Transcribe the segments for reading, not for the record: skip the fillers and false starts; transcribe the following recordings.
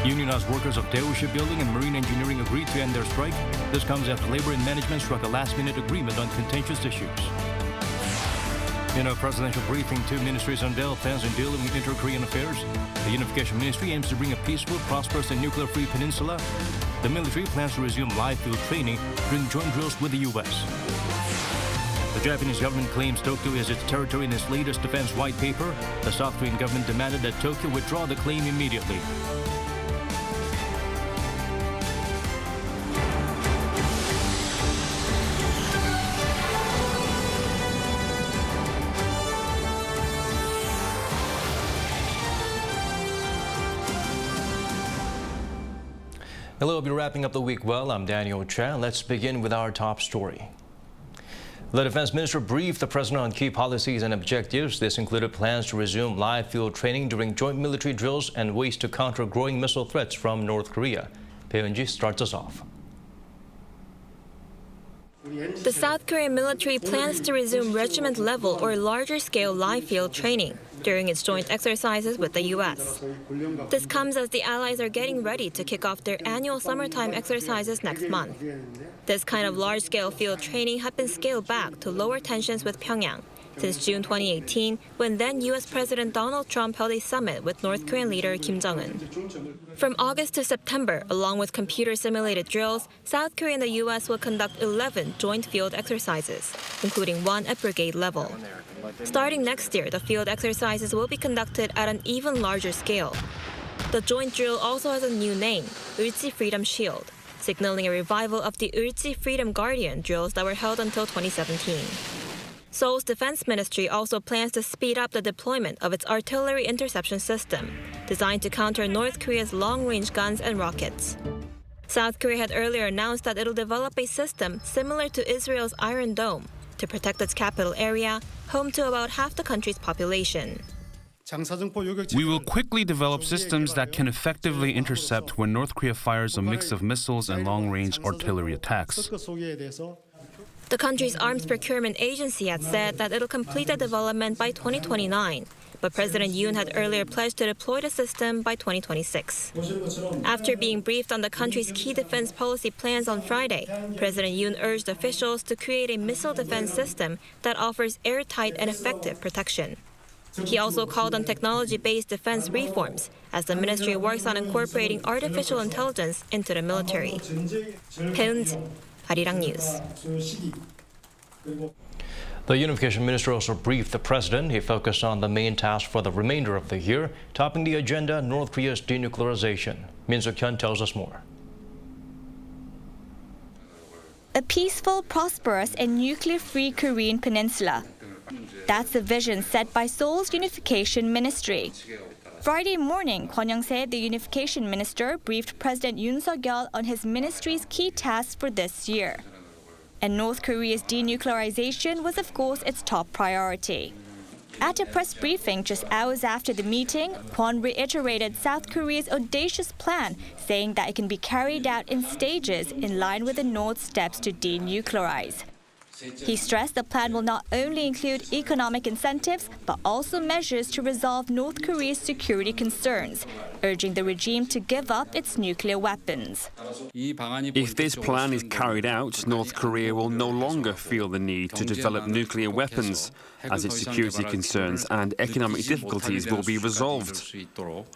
Unionized workers of Daewoo Shipbuilding and Marine Engineering agreed to end their strike. This comes after labor and management struck a last-minute agreement on contentious issues. In a presidential briefing, two ministries unveiled plans in dealing with inter-Korean affairs. The Unification Ministry aims to bring a peaceful, prosperous, and nuclear-free peninsula. The military plans to resume live field training during joint drills with the U.S. The Japanese government claims Tokto is its territory in its latest defense white paper. The South Korean government demanded that Tokyo withdraw the claim immediately. Hello, we'll be wrapping up the week well. I'm Daniel Chan. Let's begin with our top story. The defense minister briefed the president on key policies and objectives. This included plans to resume live field training during joint military drills and ways to counter growing missile threats from North Korea. Bae-eun-ji starts us off. The South Korean military plans to resume regiment-level or larger-scale live field training during its joint exercises with the U.S. This comes as the allies are getting ready to kick off their annual summertime exercises next month. This kind of large-scale field training had been scaled back to lower tensions with Pyongyang since June 2018, when then U.S. President Donald Trump held a summit with North Korean leader Kim Jong-un. From August to September, along with computer-simulated drills, South Korea and the U.S. will conduct 11 joint field exercises, including one at brigade level. Starting next year, the field exercises will be conducted at an even larger scale. The joint drill also has a new name, Ulchi Freedom Shield, signaling a revival of the Ulchi Freedom Guardian drills that were held until 2017. Seoul's defense ministry also plans to speed up the deployment of its artillery interception system, designed to counter North Korea's long-range guns and rockets. South Korea had earlier announced that it'll develop a system similar to Israel's Iron Dome to protect its capital area, home to about half the country's population. We will quickly develop systems that can effectively intercept when North Korea fires a mix of missiles and long-range artillery attacks. The country's arms procurement agency had said that it'll complete the development by 2029, but President Yoon had earlier pledged to deploy the system by 2026. After being briefed on the country's key defense policy plans on Friday, President Yoon urged officials to create a missile defense system that offers airtight and effective protection. He also called on technology-based defense reforms as the ministry works on incorporating artificial intelligence into the military. Bae-eun-ji, Arirang News. The Unification Minister also briefed the president. He focused on the main task for the remainder of the year, topping the agenda, North Korea's denuclearization. Min Suk-yeol tells us more. A peaceful, prosperous, and nuclear-free Korean peninsula. That's the vision set by Seoul's Unification Ministry. Friday morning, Kwon Young said the Unification Minister briefed President Yoon Suk-yeol on his ministry's key tasks for this year. And North Korea's denuclearization was, of course, its top priority. At a press briefing just hours after the meeting, Kwon reiterated South Korea's audacious plan, saying that it can be carried out in stages in line with the North's steps to denuclearize. He stressed the plan will not only include economic incentives, but also measures to resolve North Korea's security concerns, urging the regime to give up its nuclear weapons. If this plan is carried out, North Korea will no longer feel the need to develop nuclear weapons, as its security concerns and economic difficulties will be resolved.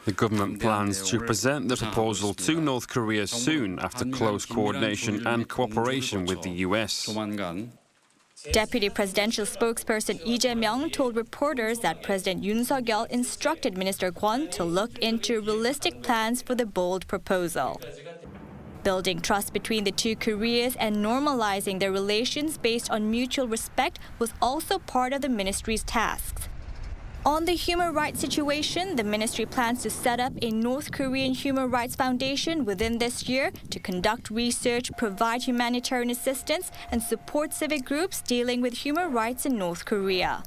The government plans to present the proposal to North Korea soon after close coordination and cooperation with the US. Deputy presidential spokesperson Lee Jae-myung told reporters that President Yoon Suk-yeol instructed Minister Kwon to look into realistic plans for the bold proposal. Building trust between the two Koreas and normalizing their relations based on mutual respect was also part of the ministry's tasks. On the human rights situation, the ministry plans to set up a North Korean Human Rights Foundation within this year to conduct research, provide humanitarian assistance, and support civic groups dealing with human rights in North Korea.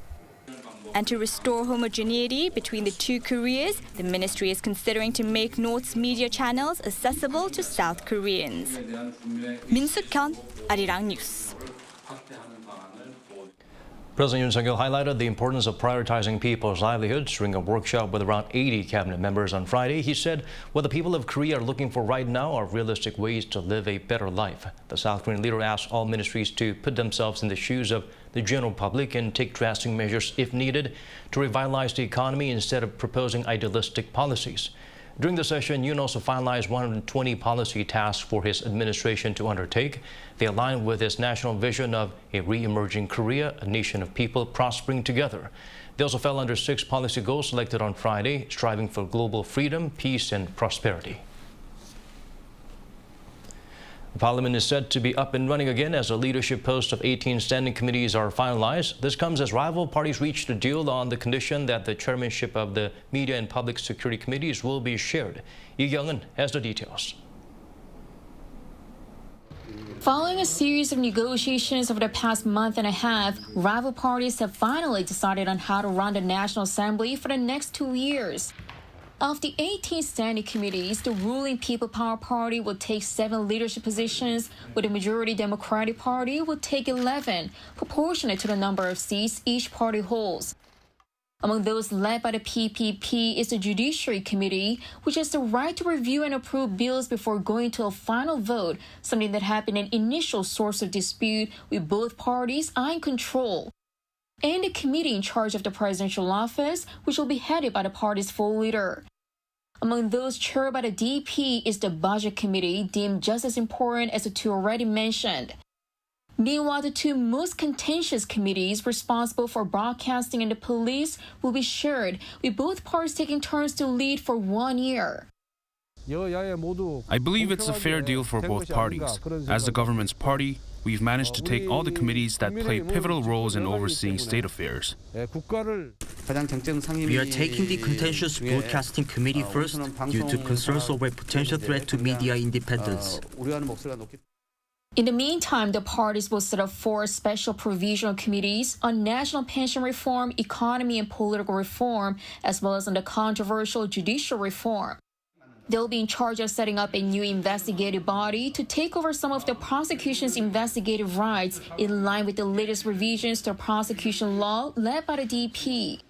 And to restore homogeneity between the two Koreas, the ministry is considering to make North's media channels accessible to South Koreans. Min Suk-yeol, Arirang News. President Yoon Suk-yeol highlighted the importance of prioritizing people's livelihoods during a workshop with around 80 cabinet members on Friday. He said what the people of Korea are looking for right now are realistic ways to live a better life. The South Korean leader asked all ministries to put themselves in the shoes of the general public and take drastic measures if needed to revitalize the economy instead of proposing idealistic policies. During the session, Yoon also finalized 120 policy tasks for his administration to undertake. They align with his national vision of a re-emerging Korea, a nation of people prospering together. They also fell under 6 policy goals selected on Friday, striving for global freedom, peace, and prosperity. The Parliament is set to be up and running again as the leadership posts of 18 standing committees are finalized. This comes as rival parties reached a deal on the condition that the chairmanship of the Media and Public Security Committees will be shared. Lee Kyung-eun has the details. Following a series of negotiations over the past month and a half, rival parties have finally decided on how to run the National Assembly for the next 2 years. Of the 18 standing committees, the ruling People Power Party will take 7 leadership positions, while the majority Democratic Party will take 11, proportionate to the number of seats each party holds. Among those led by the PPP is the Judiciary Committee, which has the right to review and approve bills before going to a final vote, something that had been an initial source of dispute with both parties eyeing control. And the committee in charge of the presidential office, which will be headed by the party's full leader. Among those chaired by the DP is the Budget Committee, deemed just as important as the 2 already mentioned. Meanwhile, the 2 most contentious committees responsible for broadcasting and the police will be shared, with both parties taking turns to lead for 1 year. I believe it's a fair deal for both parties. As the government's party, we've managed to take all the committees that play pivotal roles in overseeing state affairs. We are taking the contentious broadcasting committee first due to concerns over a potential threat to media independence. In the meantime, the parties will set up 4 special provisional committees on national pension reform, economy and political reform, as well as on the controversial judicial reform. They'll be in charge of setting up a new investigative body to take over some of the prosecution's investigative rights in line with the latest revisions to prosecution law led by the DP.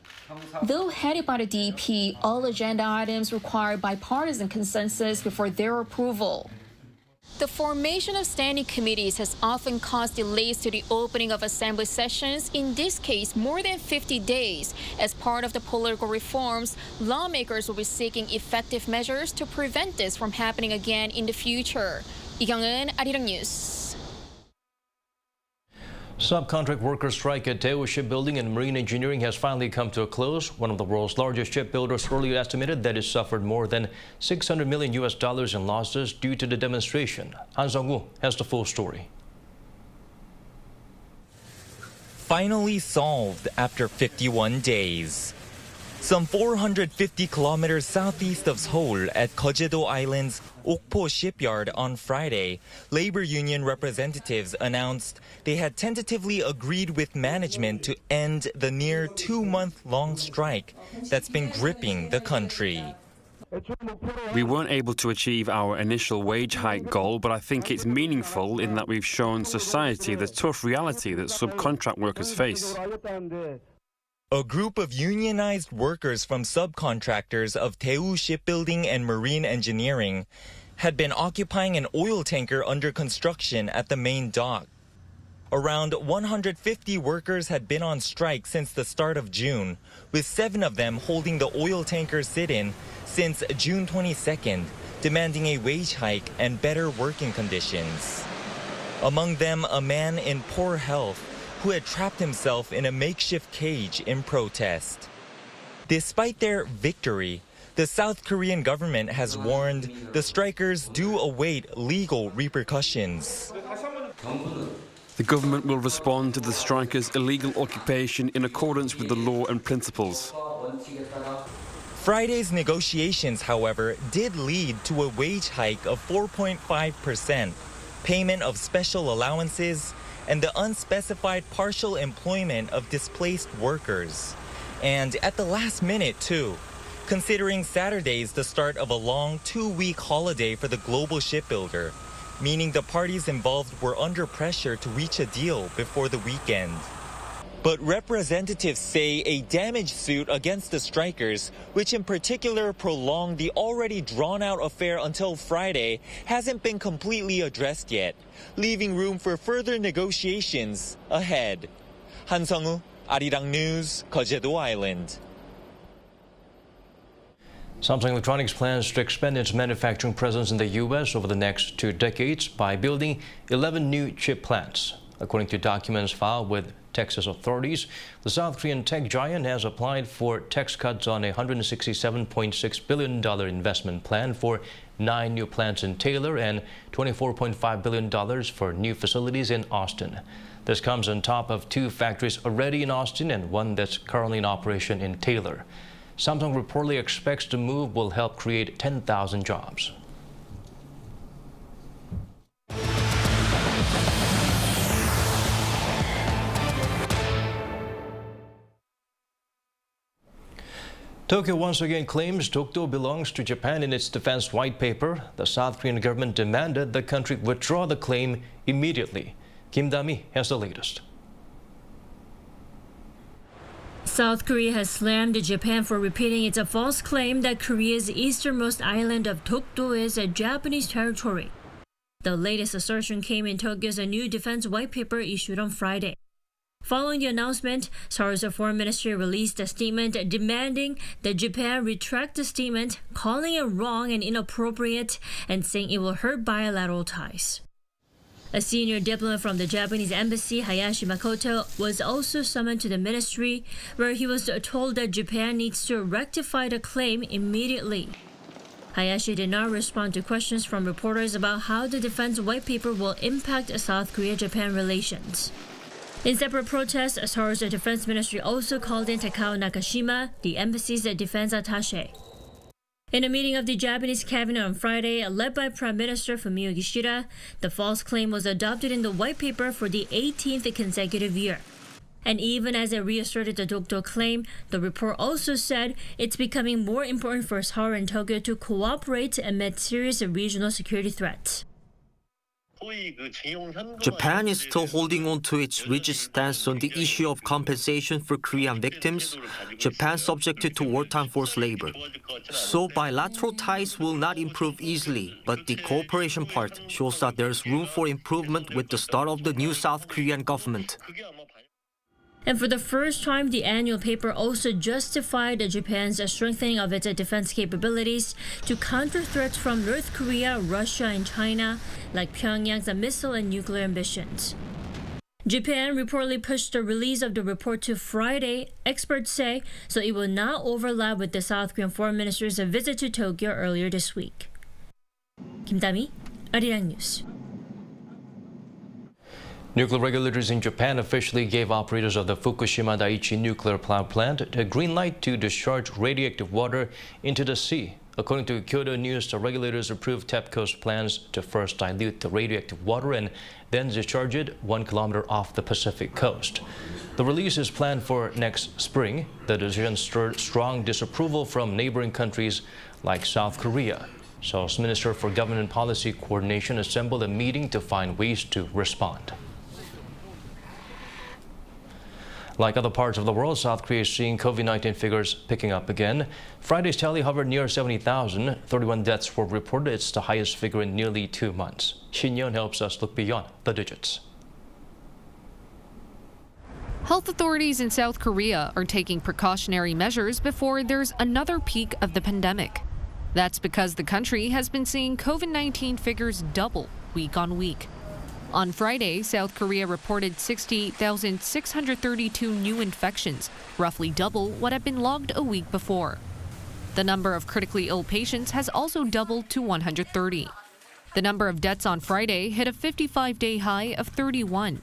Though headed by the DP, all agenda items require bipartisan consensus before their approval. The formation of standing committees has often caused delays to the opening of assembly sessions, in this case more than 50 days. As part of the political reforms, lawmakers will be seeking effective measures to prevent this from happening again in the future. Lee Kyung-eun, Arirang News. Subcontract workers' strike at Daewoo Shipbuilding and Marine Engineering has finally come to a close. One of the world's largest shipbuilders earlier estimated that it suffered more than $600 million in losses due to the demonstration. Han Sung-woo has the full story. Finally solved after 51 days. Some 450 kilometers southeast of Seoul at Jeju Island's Okpo shipyard on Friday, labor union representatives announced they had tentatively agreed with management to end the near 2-month-long strike that's been gripping the country. We weren't able to achieve our initial wage hike goal, but I think it's meaningful in that we've shown society the tough reality that subcontract workers face. A group of unionized workers from subcontractors of Daewoo Shipbuilding and Marine Engineering had been occupying an oil tanker under construction at the main dock. Around 150 workers had been on strike since the start of June, with 7 of them holding the oil tanker sit-in since June 22nd, demanding a wage hike and better working conditions. Among them, a man in poor health who had trapped himself in a makeshift cage in protest. Despite their victory, the South Korean government has warned the strikers do await legal repercussions. The government will respond to the strikers' illegal occupation in accordance with the law and principles. Friday's negotiations, however, did lead to a wage hike of 4.5%, payment of special allowances, and the unspecified partial employment of displaced workers. And at the last minute, too, considering Saturday's the start of a long 2-week holiday for the global shipbuilder, meaning the parties involved were under pressure to reach a deal before the weekend. But representatives say a damage suit against the strikers, which in particular prolonged the already drawn-out affair until Friday, hasn't been completely addressed yet, leaving room for further negotiations ahead. Han Sung-woo, Arirang News, Jeju Island. Samsung Electronics plans to expand its manufacturing presence in the U.S. over the next 2 decades by building 11 new chip plants. According to documents filed with Texas authorities, the South Korean tech giant has applied for tax cuts on a $167.6 billion investment plan for 9 new plants in Taylor and $24.5 billion for new facilities in Austin. This comes on top of 2 factories already in Austin and 1 that's currently in operation in Taylor. Samsung reportedly expects the move will help create 10,000 jobs. Tokyo once again claims Dokdo belongs to Japan in its defense white paper. The South Korean government demanded the country withdraw the claim immediately. Kim Da-mi has the latest. South Korea has slammed Japan for repeating its false claim that Korea's easternmost island of Dokdo is a Japanese territory. The latest assertion came in Tokyo's new defense white paper issued on Friday. Following the announcement, Seoul's foreign ministry released a statement demanding that Japan retract the statement, calling it wrong and inappropriate, and saying it will hurt bilateral ties. A senior diplomat from the Japanese embassy, Hayashi Makoto, was also summoned to the ministry, where he was told that Japan needs to rectify the claim immediately. Hayashi did not respond to questions from reporters about how the defense white paper will impact South Korea-Japan relations. In separate protests, Seoul's defense ministry also called in Takao Nakashima, the embassy's defense attaché. In a meeting of the Japanese cabinet on Friday, led by Prime Minister Fumio Kishida, the false claim was adopted in the white paper for the 18th consecutive year. And even as it reasserted the Dokdo claim, the report also said it's becoming more important for Seoul and Tokyo to cooperate amid serious regional security threats. Japan is still holding on to its rigid stance on the issue of compensation for Korean victims, Japan subjected to wartime forced labor. So bilateral ties will not improve easily, but the cooperation part shows that there's room for improvement with the start of the new South Korean government. And for the first time, the annual paper also justified Japan's strengthening of its defense capabilities to counter threats from North Korea, Russia, and China, like Pyongyang's missile and nuclear ambitions. Japan reportedly pushed the release of the report to Friday, experts say, so it will not overlap with the South Korean foreign minister's visit to Tokyo earlier this week. Kim Da-mi, Arirang News. Nuclear regulators in Japan officially gave operators of the Fukushima Daiichi nuclear power plant a green light to discharge radioactive water into the sea. According to Kyodo News, the regulators approved TEPCO's plans to first dilute the radioactive water and then discharge it 1 kilometer off the Pacific coast. The release is planned for next spring. The decision stirred strong disapproval from neighboring countries like South Korea. Seoul's Minister for Government Policy Coordination assembled a meeting to find ways to respond. Like other parts of the world, South Korea is seeing COVID-19 figures picking up again. Friday's tally hovered near 70,000. 31 deaths were reported. It's the highest figure in nearly 2 months. Shin Yeon helps us look beyond the digits. Health authorities in South Korea are taking precautionary measures before there's another peak of the pandemic. That's because the country has been seeing COVID-19 figures double week on week. On Friday, South Korea reported 68,632 new infections, roughly double what had been logged a week before. The number of critically ill patients has also doubled to 130. The number of deaths on Friday hit a 55-day high of 31.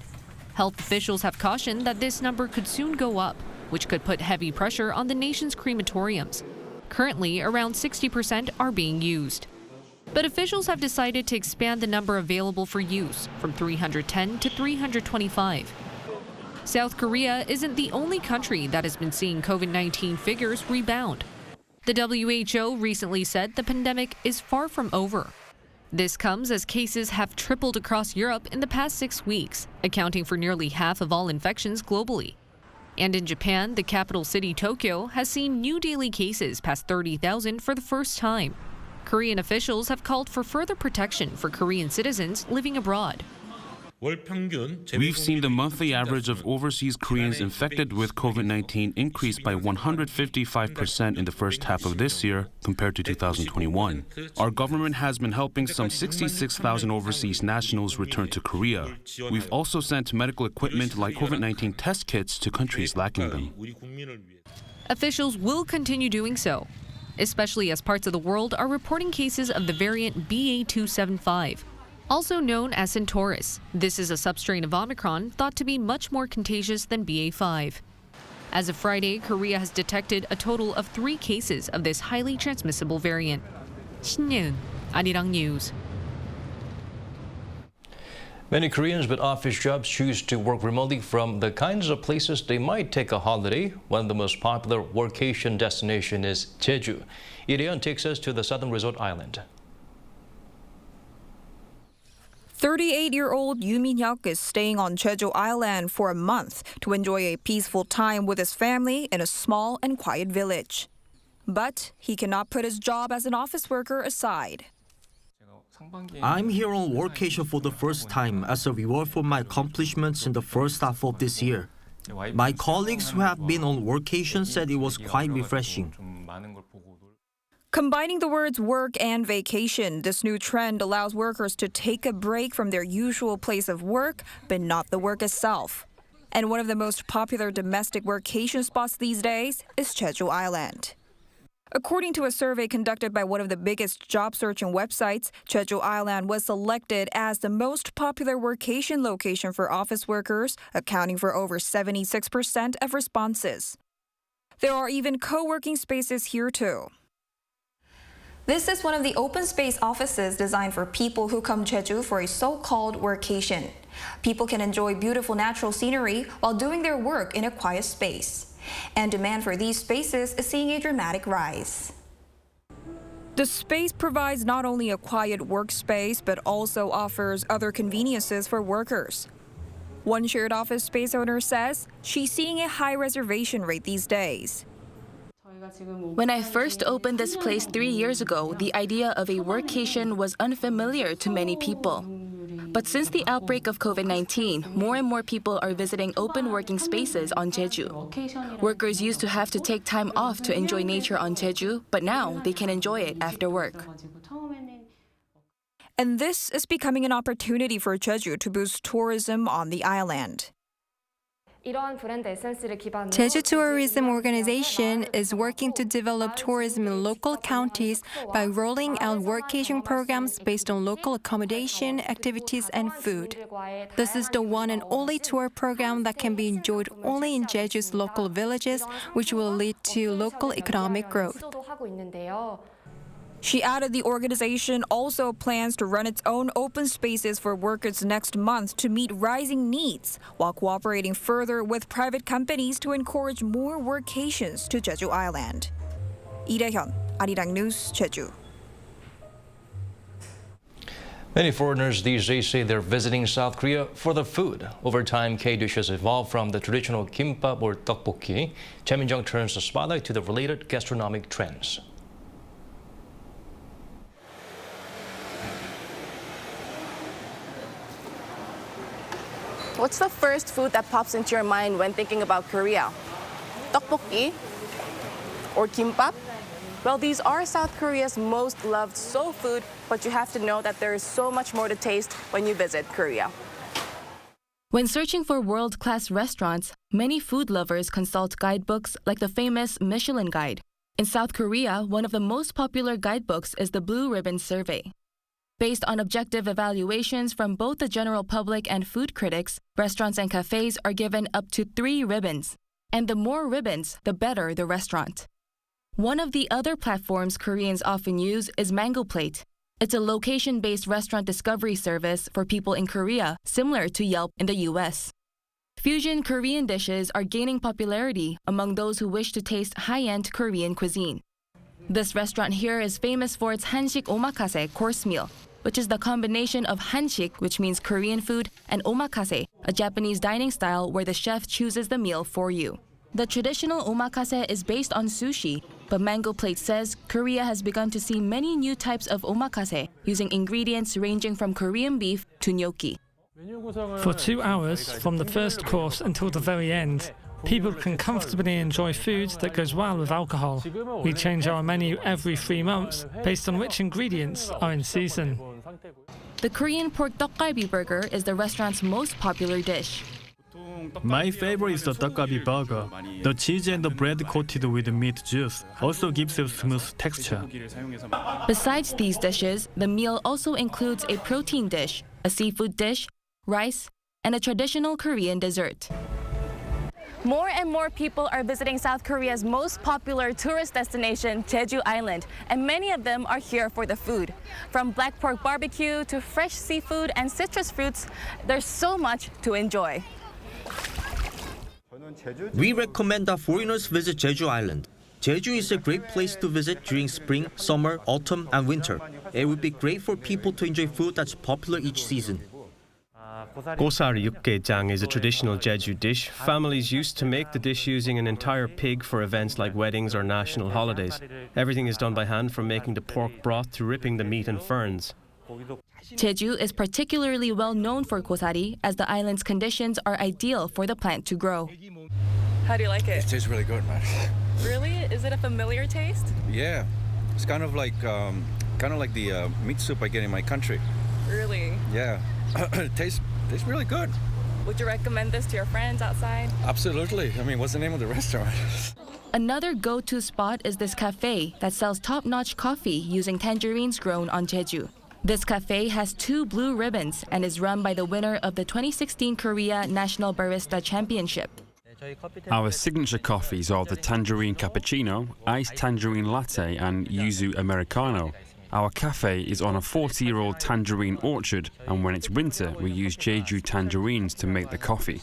Health officials have cautioned that this number could soon go up, which could put heavy pressure on the nation's crematoriums. Currently, around 60% are being used. But officials have decided to expand the number available for use from 310 to 325. South Korea isn't the only country that has been seeing COVID-19 figures rebound. The WHO recently said the pandemic is far from over. This comes as cases have tripled across Europe in the past 6 weeks, accounting for nearly half of all infections globally. And in Japan, the capital city Tokyo has seen new daily cases pass 30,000 for the first time. Korean officials have called for further protection for Korean citizens living abroad. We've seen the monthly average of overseas Koreans infected with COVID-19 increase by 155% in the first half of this year compared to 2021. Our government has been helping some 66,000 overseas nationals return to Korea. We've also sent medical equipment like COVID-19 test kits to countries lacking them. Officials will continue doing so, especially as parts of the world are reporting cases of the variant BA.275. Also known as Centaurus, this is a substrain of Omicron thought to be much more contagious than BA.5. As of Friday, Korea has detected a total of 3 cases of this highly transmissible variant. 신예은, Arirang News. Many Koreans with office jobs choose to work remotely from the kinds of places they might take a holiday. One of the most popular workation destination is Jeju. Lee takes us to the southern resort island. 38-year-old Yoo Min-hyuk is staying on Jeju Island for a month to enjoy a peaceful time with his family in a small and quiet village. But he cannot put his job as an office worker aside. I'm here on workation for the first time as a reward for my accomplishments in the first half of this year. My colleagues who have been on workation said it was quite refreshing. Combining the words work and vacation, this new trend allows workers to take a break from their usual place of work, but not the work itself. And one of the most popular domestic workation spots these days is Jeju Island. According to a survey conducted by one of the biggest job searching websites, Jeju Island was selected as the most popular workation location for office workers, accounting for over 76% of responses. There are even co-working spaces here too. This is one of the open space offices designed for people who come Jeju for a so-called workation. People can enjoy beautiful natural scenery while doing their work in a quiet space. And demand for these spaces is seeing a dramatic rise. The space provides not only a quiet workspace, but also offers other conveniences for workers. One shared office space owner says she's seeing a high reservation rate these days. When I first opened this place 3 years ago, the idea of a workation was unfamiliar to many people. But since the outbreak of COVID-19, more and more people are visiting open working spaces on Jeju. Workers used to have to take time off to enjoy nature on Jeju, but now they can enjoy it after work. And this is becoming an opportunity for Jeju to boost tourism on the island. Jeju Tourism Organization is working to develop tourism in local counties by rolling out workation programs based on local accommodation, activities, and food. This is the one and only tour program that can be enjoyed only in Jeju's local villages, which will lead to local economic growth. She added the organization also plans to run its own open spaces for workers next month to meet rising needs, while cooperating further with private companies to encourage more workations to Jeju Island. Lee Dae-hyun, Arirang News, Jeju. Many foreigners these days say they're visiting South Korea for the food. Over time, K-dishes evolved from the traditional kimbap or tteokbokki. Chairman turns the spotlight to the related gastronomic trends. What's the first food that pops into your mind when thinking about Korea? Tteokbokki or kimbap? Well, these are South Korea's most loved soul food, but you have to know that there is so much more to taste when you visit Korea. When searching for world-class restaurants, many food lovers consult guidebooks like the famous Michelin Guide. In South Korea, one of the most popular guidebooks is the Blue Ribbon Survey. Based on objective evaluations from both the general public and food critics, restaurants and cafes are given up to 3 ribbons. And the more ribbons, the better the restaurant. One of the other platforms Koreans often use is Mango Plate. It's a location-based restaurant discovery service for people in Korea, similar to Yelp in the US. Fusion Korean dishes are gaining popularity among those who wish to taste high-end Korean cuisine. This restaurant here is famous for its Hansik omakase course meal, which is the combination of Hansik, which means Korean food, and omakase, a Japanese dining style where the chef chooses the meal for you. The traditional omakase is based on sushi, but Mango Plate says Korea has begun to see many new types of omakase using ingredients ranging from Korean beef to gnocchi. For 2 hours, from the first course until the very end, people can comfortably enjoy food that goes well with alcohol. We change our menu every 3 months based on which ingredients are in season. The Korean pork dokgalbi burger is the restaurant's most popular dish. My favorite is the dokgalbi burger. The cheese and the bread coated with meat juice also gives a smooth texture. Besides these dishes, the meal also includes a protein dish, a seafood dish, rice, and a traditional Korean dessert. More and more people are visiting South Korea's most popular tourist destination, Jeju Island, and many of them are here for the food. From black pork barbecue to fresh seafood and citrus fruits, there's so much to enjoy. We recommend that foreigners visit Jeju Island. Jeju is a great place to visit during spring, summer, autumn, and winter. It would be great for people to enjoy food that's popular each season. Gosari Yukgaejang is a traditional Jeju dish. Families used to make the dish using an entire pig for events like weddings or national holidays. Everything is done by hand, from making the pork broth to ripping the meat in ferns. Jeju is particularly well known for gosari, as the island's conditions are ideal for the plant to grow. How do you like it? It tastes really good, man. Really? Is it a familiar taste? Yeah, it's kind of like the meat soup I get in my country. Really? Yeah, it tastes really good. Would you recommend this to your friends outside? Absolutely. I mean, what's the name of the restaurant? Another go-to spot is this cafe that sells top-notch coffee using tangerines grown on Jeju. This cafe has 2 blue ribbons and is run by the winner of the 2016 Korea National Barista Championship. Our signature coffees are the tangerine cappuccino, iced tangerine latte, and yuzu americano. Our cafe is on a 40-year-old tangerine orchard, and when it's winter, we use Jeju tangerines to make the coffee.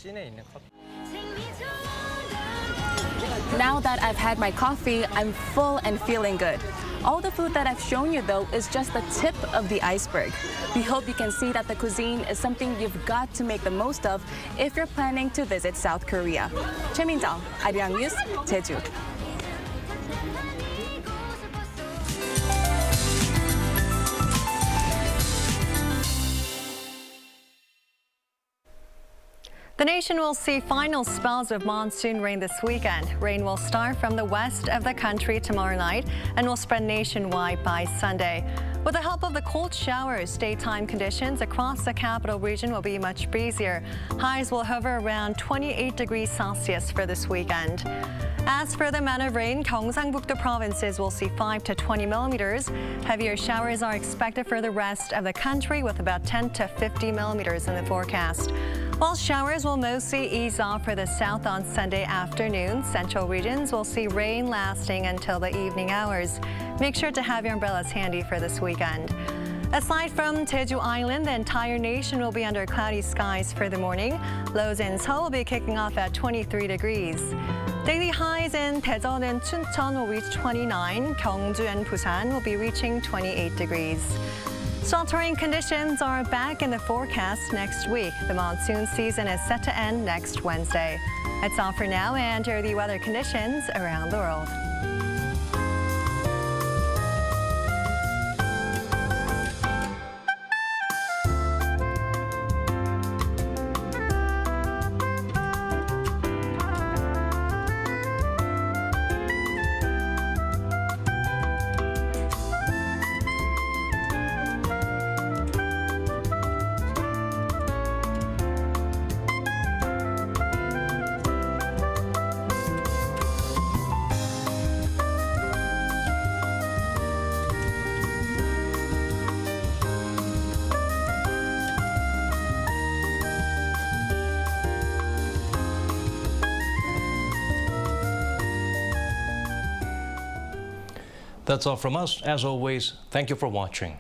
Now that I've had my coffee, I'm full and feeling good. All the food that I've shown you, though, is just the tip of the iceberg. We hope you can see that the cuisine is something you've got to make the most of if you're planning to visit South Korea. 최민정, Arirang News, Jeju. The nation will see final spells of monsoon rain this weekend. Rain will start from the west of the country tomorrow night and will spread nationwide by Sunday. With the help of the cold showers, daytime conditions across the capital region will be much breezier. Highs will hover around 28 degrees Celsius for this weekend. As for the amount of rain, Gyeongsang-Bukdo provinces will see 5 to 20 millimeters. Heavier showers are expected for the rest of the country, with about 10 to 50 millimeters in the forecast. While showers will mostly ease off for the south on Sunday afternoon, central regions will see rain lasting until the evening hours. Make sure to have your umbrellas handy for this weekend. Aside from Jeju Island, the entire nation will be under cloudy skies for the morning. Lows in Seoul will be kicking off at 23 degrees. Daily highs in Daejeon and Chuncheon will reach 29. Gyeongju and Busan will be reaching 28 degrees. Sweltering conditions are back in the forecast next week. The monsoon season is set to end next Wednesday. That's all for now, and here are the weather conditions around the world. That's all from us. As always, thank you for watching.